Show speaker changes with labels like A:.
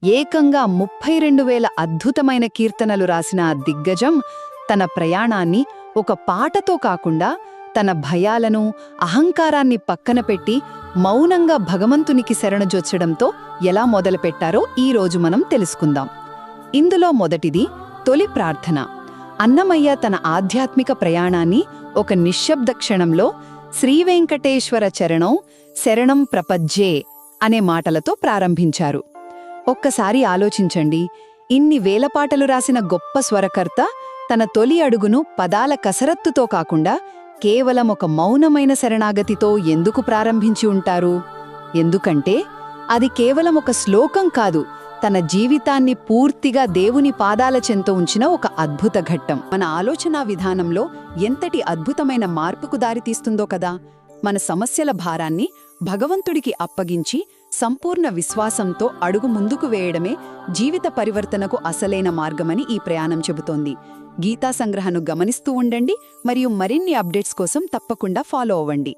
A: ఏకంగా 32,000 అద్భుతమైన కీర్తనలు రాసిన ఆ దిగ్గజం తన ప్రయాణాన్ని ఒక పాటతో కాకుండా తన భయాలను అహంకారాన్ని పక్కన పెట్టి మౌనంగా భగవంతునికి శరణజొచ్చడంతో ఎలా మొదలుపెట్టారో ఈరోజు మనం తెలుసుకుందాం. ఇందులో మొదటిది తొలి ప్రార్థన. అన్నమయ్య తన ఆధ్యాత్మిక ప్రయాణాన్ని ఒక నిశ్శబ్ద క్షణంలో శ్రీవేంకటేశ్వర చరణం శరణం ప్రపజ్జే అనే మాటలతో ప్రారంభించారు. ఒక్కసారి ఆలోచించండి, ఇన్ని వేల పాటలు రాసిన గొప్ప స్వరకర్త తన తొలి అడుగును పదాల కసరత్తుతో కాకుండా కేవలం ఒక మౌనమైన శరణాగతితో ఎందుకు ప్రారంభించి ఉంటారు? ఎందుకంటే అది కేవలం ఒక శ్లోకం కాదు, తన జీవితాన్ని పూర్తిగా దేవుని పాదాల చెంత ఉంచిన ఒక అద్భుత ఘట్టం. మన ఆలోచనా విధానంలో ఎంతటి అద్భుతమైన మార్పుకు దారితీస్తుందో కదా. మన సమస్యల భారాన్ని భగవంతుడికి అప్పగించి సంపూర్ణ విశ్వాసంతో అడుగు ముందుకు వేయడమే జీవిత పరివర్తనకు అసలైన మార్గమని ఈ ప్రయాణం చెబుతోంది. గీతా సంగ్రహను గమనిస్తూ ఉండండి మరియు మరిన్ని అప్డేట్స్ కోసం తప్పకుండా ఫాలో అవ్వండి.